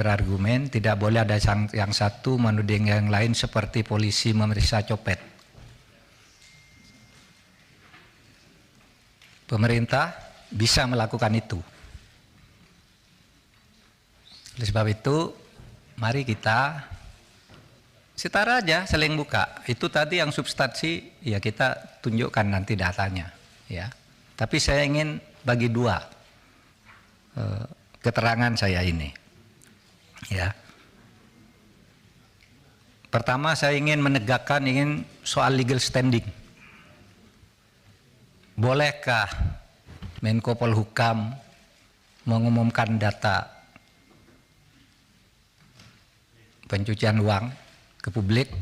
berargumen, tidak boleh ada yang satu menuding yang lain seperti polisi memeriksa copet. Pemerintah bisa melakukan itu. Oleh sebab itu, mari kita setara aja saling buka. Itu tadi yang substansi, ya kita tunjukkan nanti datanya, ya. Tapi saya ingin bagi dua keterangan saya ini, ya. Pertama, saya ingin menegakkan soal legal standing. Bolehkah Menko Polhukam mengumumkan data pencucian uang ke publik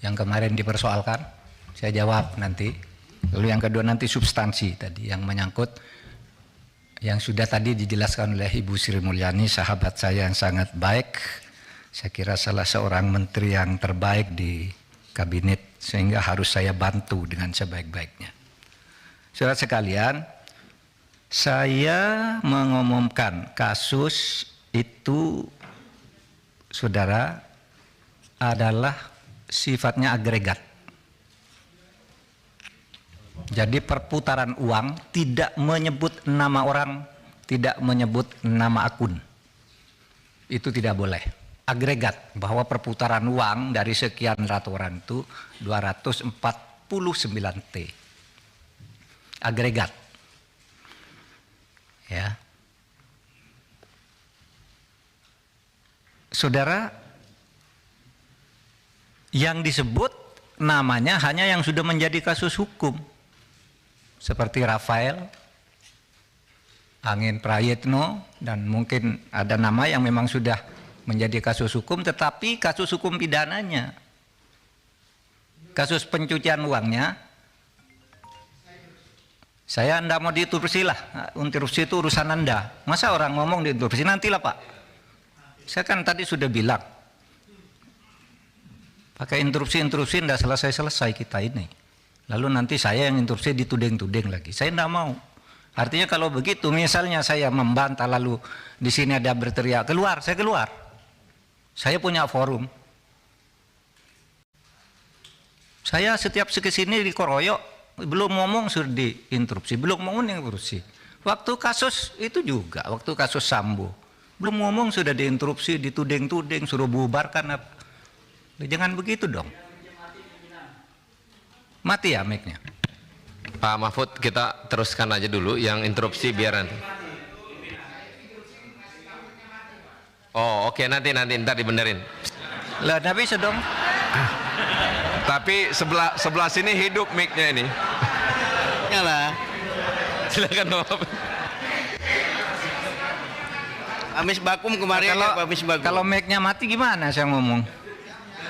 yang kemarin dipersoalkan? Saya jawab nanti. Lalu yang kedua nanti substansi tadi yang menyangkut yang sudah tadi dijelaskan oleh Ibu Sri Mulyani, sahabat saya yang sangat baik. Saya kira salah seorang menteri yang terbaik di kabinet, sehingga harus saya bantu dengan sebaik-baiknya. Saudara sekalian, saya mengumumkan kasus itu, saudara, adalah sifatnya agregat. Jadi perputaran uang tidak menyebut nama orang, tidak menyebut nama akun. Itu tidak boleh. Agregat, bahwa perputaran uang dari sekian ratus orang itu 249 T. Agregat. Ya. Saudara, yang disebut namanya hanya yang sudah menjadi kasus hukum. Seperti Rafael, Angin Prayitno, dan mungkin ada nama yang memang sudah menjadi kasus hukum, tetapi kasus hukum pidananya, kasus pencucian uangnya, saya tidak mau diinterupsi lah. Interupsi itu urusan Anda. Masa orang ngomong diinterupsi? Nantilah Pak. Saya kan tadi sudah bilang, pakai interupsi tidak selesai-selesai kita ini. Lalu nanti saya yang interupsi dituding-tuding lagi. Saya tidak mau. Artinya kalau begitu, misalnya saya membantah lalu di sini ada berteriak, keluar, saya keluar. Saya punya forum. Saya setiap kesini dikoroyok, belum ngomong sudah diinterupsi, belum ngomong interupsi. Waktu kasus itu juga, waktu kasus Sambo, belum ngomong sudah diinterupsi, dituding-tuding, suruh bubarkan apa. Jangan begitu dong. Mati ya mic-nya. Pak Mahfud, kita teruskan aja dulu yang interupsi biar nanti. Oh oke, nanti ntar dibenerin. Lah tapi sedong. Tapi sebelah sini hidup mic-nya ini. Nyala. Silakan Pak Mahfud. Amis Bakum kemarin Kalau mic-nya mati gimana saya ngomong?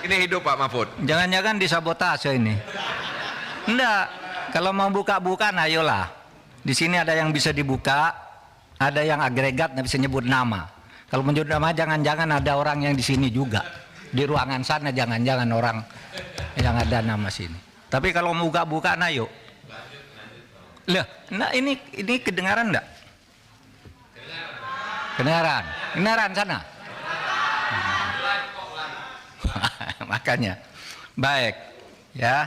Ini hidup Pak Mahfud. Jangan-jangan disabotase ini. Enggak, kalau mau buka-buka, ayolah. Di sini ada yang bisa dibuka, ada yang agregat, nggak bisa nyebut nama. Kalau menyebut nama, jangan-jangan ada orang yang di sini juga. Di ruangan sana, jangan-jangan orang yang ada nama sini. Tapi kalau mau buka-buka, ayo. Lah, nah ini kedengaran enggak? Kedengaran sana. Makanya, baik, ya.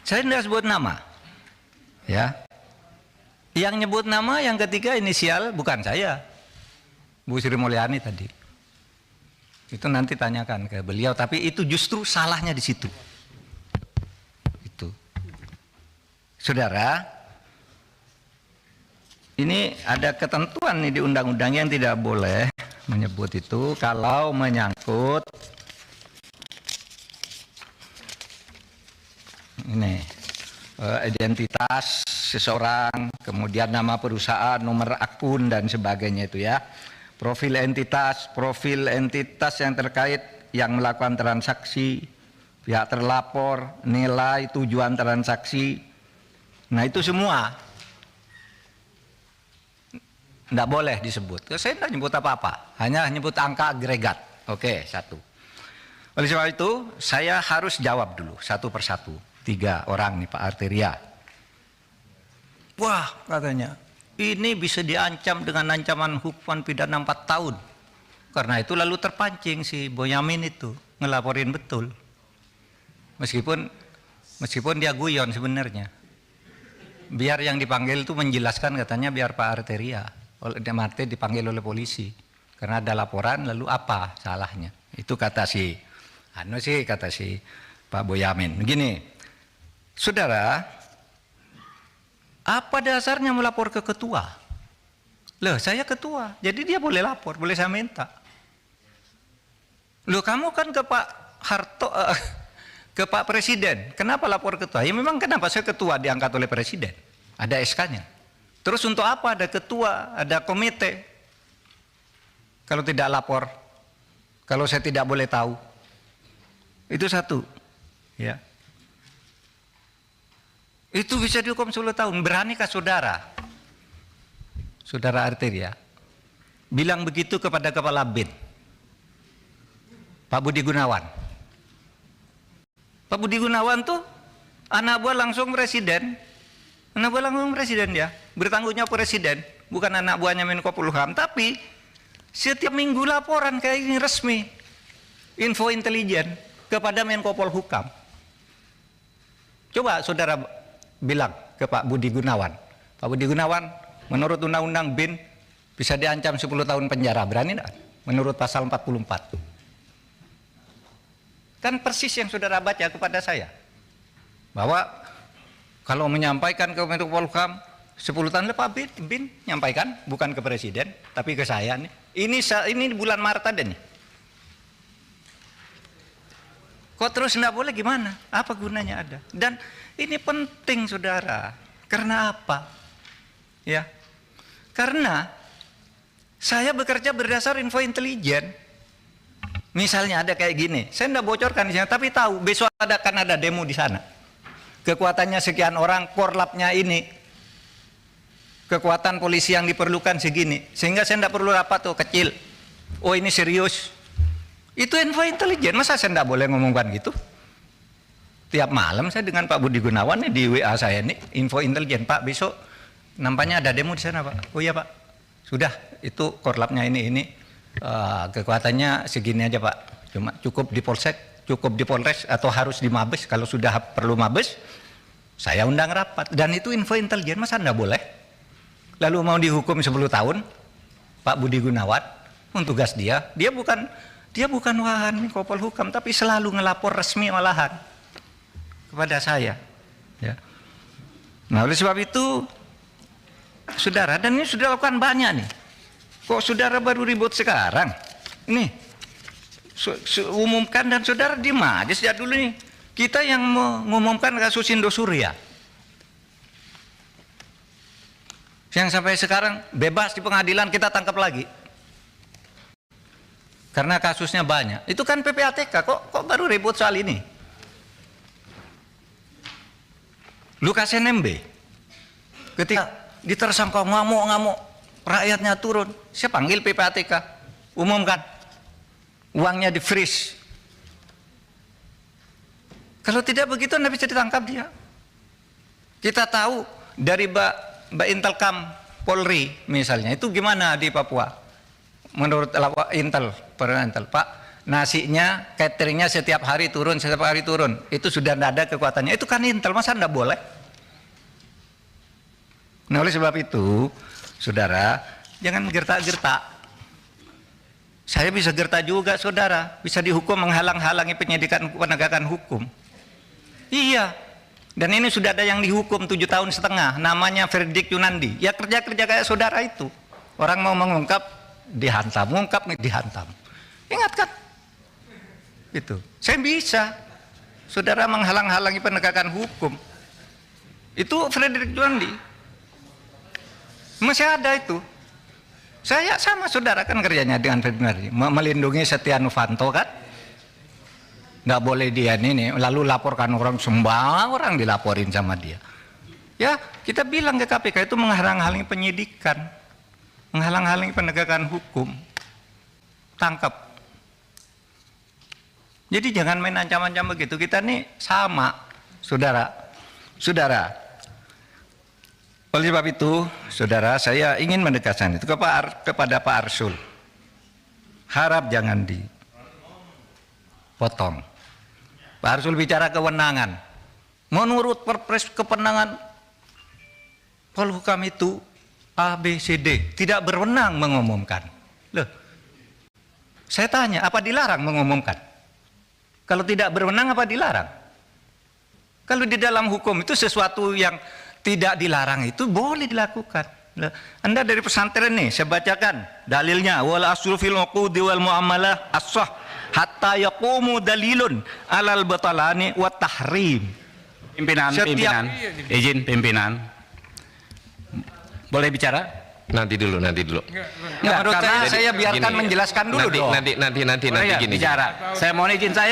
Saya tidak sebut nama, ya. Yang nyebut nama yang ketiga inisial bukan saya, Bu Sri Mulyani tadi. Itu nanti tanyakan ke beliau. Tapi itu justru salahnya di situ. Itu, saudara. Ini ada ketentuan nih di undang-undang yang tidak boleh menyebut itu kalau menyangkut ini identitas seseorang, kemudian nama perusahaan, nomor akun dan sebagainya itu ya. Profil entitas yang terkait yang melakukan transaksi, pihak terlapor, nilai, tujuan transaksi. Nah itu semua tidak boleh disebut. Saya tidak nyebut apa-apa, hanya nyebut angka agregat. Oke, satu. Oleh sebab itu saya harus jawab dulu satu persatu. 3 orang nih Pak Arteria. Wah katanya, ini bisa diancam dengan ancaman hukuman pidana 4 tahun. Karena itu lalu terpancing si Boyamin itu ngelaporin betul. Meskipun dia guyon sebenarnya. Biar yang dipanggil itu menjelaskan, katanya biar Pak Arteria, oleh Martin dipanggil oleh polisi. Karena ada laporan, lalu apa salahnya? Itu kata si Pak Boyamin. Begini, saudara, apa dasarnya melapor ke ketua? Loh, saya ketua, jadi dia boleh lapor, boleh saya minta. Loh, kamu kan ke Pak Harto, ke Pak Presiden, kenapa lapor ketua? Ya memang kenapa saya ketua diangkat oleh Presiden, ada SK-nya. Terus untuk apa ada ketua, ada komite? Kalau tidak lapor, kalau saya tidak boleh tahu, itu satu, ya. Itu bisa dihukum 10 tahun. Beranikah saudara Arteria bilang begitu kepada Kepala BIN, Pak Budi Gunawan? Pak Budi Gunawan tuh anak buah langsung presiden. Anak buah langsung presiden dia. Bertanggungjawab presiden, bukan anak buahnya Menko Polhukam. Tapi setiap minggu laporan kayak ini resmi. Info intelijen kepada Menko Polhukam. Coba saudara bilang ke Pak Budi Gunawan. Pak Budi Gunawan, menurut Undang-Undang BIN bisa diancam 10 tahun penjara. Berani enggak? Menurut pasal 44. Kan persis yang saudara baca kepada saya, bahwa kalau menyampaikan ke Menko Polhukam 10 tahun Pak BIN nyampaikan, bukan ke Presiden tapi ke saya nih. Ini bulan Maret ada nih. Kok terus enggak boleh, gimana? Apa gunanya ada? Dan ini penting saudara. Karena apa? Ya, karena saya bekerja berdasar info intelijen. Misalnya ada kayak gini, saya tidak bocorkan di sana, tapi tahu besok akan ada demo di sana. Kekuatannya sekian orang, korlapnya ini, kekuatan polisi yang diperlukan segini, sehingga saya tidak perlu rapat tuh kecil. Oh ini serius. Itu info intelijen, masa saya tidak boleh ngomongkan gitu? Tiap malam saya dengan Pak Budi Gunawan nih, di WA saya nih, info intelijen, Pak besok nampaknya ada demo di sana Pak. Oh iya Pak, sudah itu korlapnya ini. Kekuatannya segini aja Pak, cuma cukup di Polsek, cukup di Polres, atau harus di Mabes. Kalau sudah perlu Mabes, saya undang rapat. Dan itu info intelijen, masa enggak boleh? Lalu mau dihukum 10 tahun Pak Budi Gunawan, tugas dia bukan wahan Menko Polhukam, tapi selalu ngelapor resmi malahan kepada saya, ya. Nah oleh sebab itu saudara, dan ini sudah lakukan banyak nih. Kok saudara baru ribut sekarang? Ini umumkan, dan saudara diem aja sejak dulu nih. Kita yang mengumumkan kasus Indosuria, yang sampai sekarang bebas di pengadilan, kita tangkap lagi karena kasusnya banyak. Itu kan PPATK, kok baru ribut soal ini? Lukas NMB ketika ditersangka ngamuk, rakyatnya turun, saya panggil PPATK, umumkan, uangnya di freeze. Kalau tidak begitu Anda bisa ditangkap dia. Kita tahu dari Mbak Intelkam Polri misalnya, itu gimana di Papua? Menurut Intel, Pak, nasinya, cateringnya setiap hari turun, itu sudah tidak ada kekuatannya. Itu kan Intel, masa tidak boleh? Nah oleh sebab itu saudara, jangan gertak-gertak. Saya bisa gertak juga saudara, bisa dihukum menghalang-halangi penyidikan penegakan hukum. Iya, dan ini sudah ada yang dihukum 7,5 tahun, namanya Verdik Yunandi. Ya kerja-kerja kayak saudara itu. Orang mau mengungkap, dihantam, mengungkap, dihantam. Ingat kan? Itu. Saya bisa, saudara, menghalang-halangi penegakan hukum. Itu Verdik Yunandi. Masih ada itu. Saya sama saudara kan kerjanya dengan Ferdinand, melindungi Setia Novanto kan. Nggak boleh dia ini, lalu laporkan orang, semua orang dilaporin sama dia. Ya kita bilang ke KPK itu menghalang-halangi penyidikan, menghalang-halangi penegakan hukum. Tangkap. Jadi jangan main ancam-ancam begitu. Kita nih sama saudara. Oleh sebab itu, saudara, saya ingin menegaskan itu kepada Pak Arsul. harap jangan dipotong. Pak Arsul bicara kewenangan. Menurut Perpres kewenangan Polhukam itu A, B, C, D. Tidak berwenang mengumumkan. Loh, saya tanya, apa dilarang mengumumkan? Kalau tidak berwenang, apa dilarang? Kalau di dalam hukum itu sesuatu yang tidak dilarang itu boleh dilakukan. Loh, Anda dari pesantren nih, saya bacakan dalilnya. Wal aslu fil uqudi wal muamalah as-sah hatta yaqumu dalilun alal batalani wa tahrim. Pimpinan, izin pimpinan. Boleh bicara? Nanti dulu. Menurut saya biarkan gini, menjelaskan dulu dong. Nanti gini. Bicara. Saya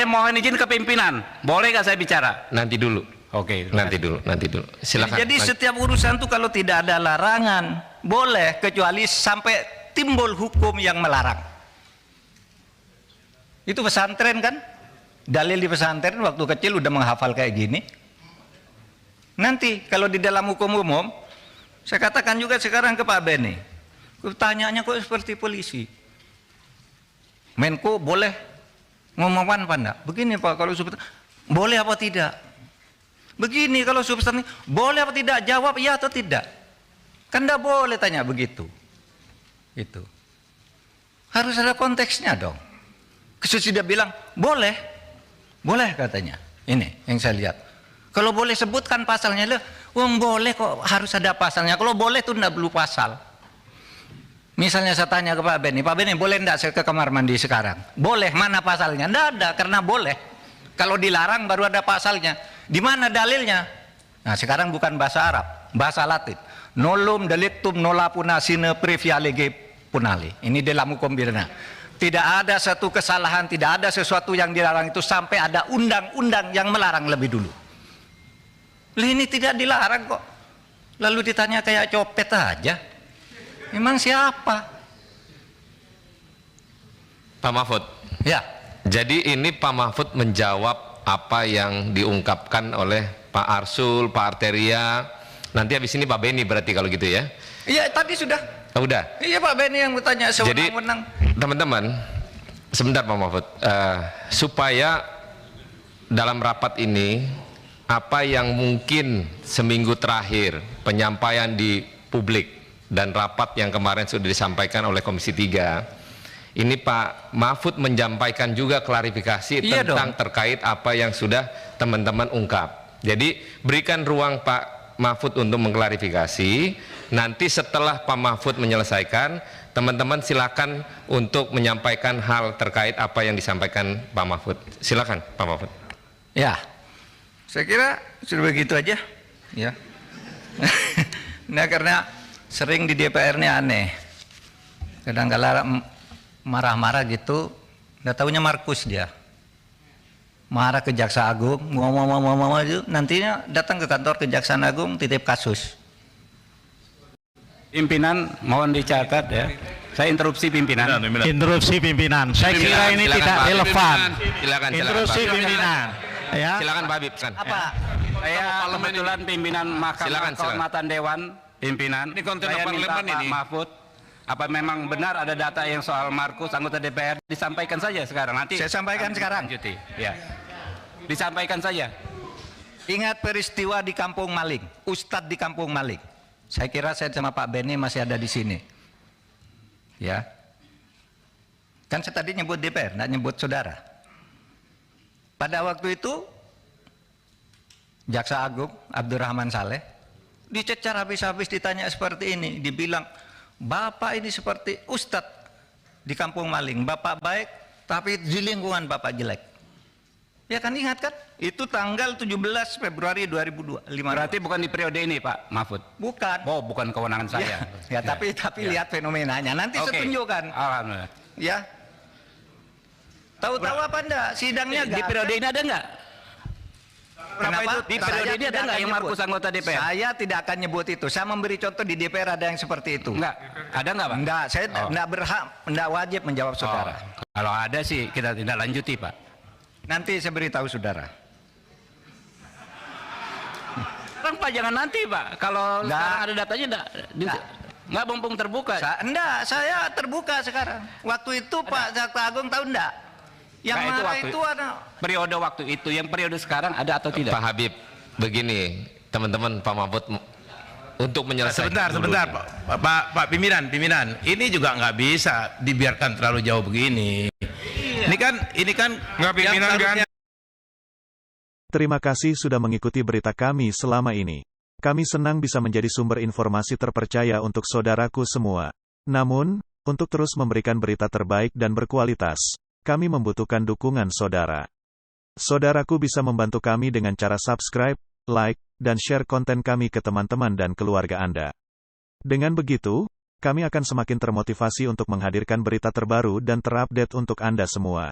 mohon izin ke pimpinan. Boleh nggak saya bicara? Nanti dulu. Oke. Nanti dulu. Silakan. Jadi setiap urusan tuh kalau tidak ada larangan boleh, kecuali sampai timbul hukum yang melarang. Itu pesantren kan? Dalil di pesantren waktu kecil udah menghafal kayak gini. Nanti kalau di dalam hukum umum, saya katakan juga sekarang ke Pak Beni, tanyanya kok seperti polisi. Menko boleh ngomongkan apa enggak? Begini Pak, kalau substansi boleh apa tidak? Begini kalau substansi boleh apa tidak? Jawab ya atau tidak. Kan enggak boleh tanya begitu. Itu harus ada konteksnya dong. Sudah bilang boleh katanya. Ini yang saya lihat. Kalau boleh sebutkan pasalnya, loh, boleh kok harus ada pasalnya. Kalau boleh tuh enggak perlu pasal. Misalnya saya tanya ke Pak Beni boleh enggak saya ke kamar mandi sekarang? Boleh, mana pasalnya? Enggak ada, karena boleh. Kalau dilarang baru ada pasalnya. Di mana dalilnya? Nah sekarang bukan bahasa Arab, bahasa Latin. Nolum delictum nola punasine previa lege punale. Ini dalam hukum pidana. Tidak ada satu kesalahan, tidak ada sesuatu yang dilarang itu sampai ada undang-undang yang melarang lebih dulu. Ini tidak dilarang kok. Lalu ditanya kayak copet aja. Memang siapa? Pak Mahfud. Ya. Jadi ini Pak Mahfud menjawab apa yang diungkapkan oleh Pak Arsul, Pak Arteria. Nanti habis ini Pak Beni berarti kalau gitu ya? Iya tadi sudah. Oh, udah. Iya Pak Beni yang bertanya sewenang-wenang. Jadi teman-teman, sebentar Pak Mahfud, supaya dalam rapat ini apa yang mungkin seminggu terakhir penyampaian di publik dan rapat yang kemarin sudah disampaikan oleh Komisi 3, ini Pak Mahfud menyampaikan juga klarifikasi tentang terkait apa yang sudah teman-teman ungkap. Jadi berikan ruang Pak Mahfud untuk mengklarifikasi. Nanti setelah Pak Mahfud menyelesaikan, teman-teman silakan untuk menyampaikan hal terkait apa yang disampaikan Pak Mahfud. Silakan Pak Mahfud. Ya, saya kira sudah begitu aja. Ya. Nah karena sering di DPR ini aneh. Kadang-kadang marah-marah gitu, nggak taunya Markus dia. Marah ke Jaksa Agung, ngomong itu, nantinya datang ke kantor Kejaksaan Agung titip kasus. Pimpinan mohon dicatat ya. Saya interupsi pimpinan. Interupsi pimpinan. Saya kira ini tidak relevan. Silakan. Interupsi pimpinan. Ya. Silakan Pak Habib. Apa? Saya kebetulan pimpinan Mahkamah Silakan. Kehormatan Dewan pimpinan. Ini konten Saya minta parlemen Pak ini. Mahfud, apa memang benar ada data yang soal Markus anggota DPR? Disampaikan saja sekarang. Nanti Saya sampaikan sekarang. lanjuti. Ya. Disampaikan saja. Ingat peristiwa di Kampung Maling, Ustadz di Kampung Maling. Saya kira saya sama Pak Beni masih ada di sini. Ya. Kan saya tadi nyebut DPR, nggak nyebut saudara. Pada waktu itu Jaksa Agung Abdurrahman Saleh dicecar habis-habis, ditanya seperti ini, dibilang Bapak ini seperti Ustadz di Kampung Maling, Bapak baik tapi di lingkungan Bapak jelek. Ya kan, ingat kan? Itu tanggal 17 Februari 2005. Berarti bukan di periode ini Pak Mahfud? Bukan. Oh, bukan kewenangan saya. Ya, tapi lihat fenomenanya. Nanti saya tunjukkan. Alhamdulillah. Ya. Tahu-tahu apa enggak? Sidangnya Di periode ini ada enggak? Kenapa? Di periode ini ada enggak yang Markus anggota DPR? Saya tidak akan nyebut itu. Saya memberi contoh di DPR ada yang seperti itu. Enggak. Ada enggak, Pak? Enggak, saya enggak berhak, enggak wajib menjawab saudara. Kalau ada sih kita tidak lanjuti, Pak. Nanti saya beritahu saudara. Sekarang Pak jangan nanti Pak. Kalau Nggak. sekarang ada datanya enggak. Nggak mumpung terbuka. Enggak, saya terbuka sekarang. Waktu itu Pak Jaksa Agung tahu enggak? Yang Nah, marah waktu itu ada. periode waktu itu, yang periode sekarang ada atau tidak? Pak Habib, begini, teman-teman Pak Mahfud, untuk menyelesaikan Sebentar, Pak pimpinan. Ini juga nggak bisa dibiarkan terlalu jauh begini. Ini kan Nggak, pimpinan yang seharusnya- Terima kasih sudah mengikuti berita kami selama ini. Kami senang bisa menjadi sumber informasi terpercaya untuk saudaraku semua. Namun, untuk terus memberikan berita terbaik dan berkualitas, kami membutuhkan dukungan saudara. Saudaraku bisa membantu kami dengan cara subscribe, like, dan share konten kami ke teman-teman dan keluarga Anda. Dengan begitu, kami akan semakin termotivasi untuk menghadirkan berita terbaru dan terupdate untuk Anda semua.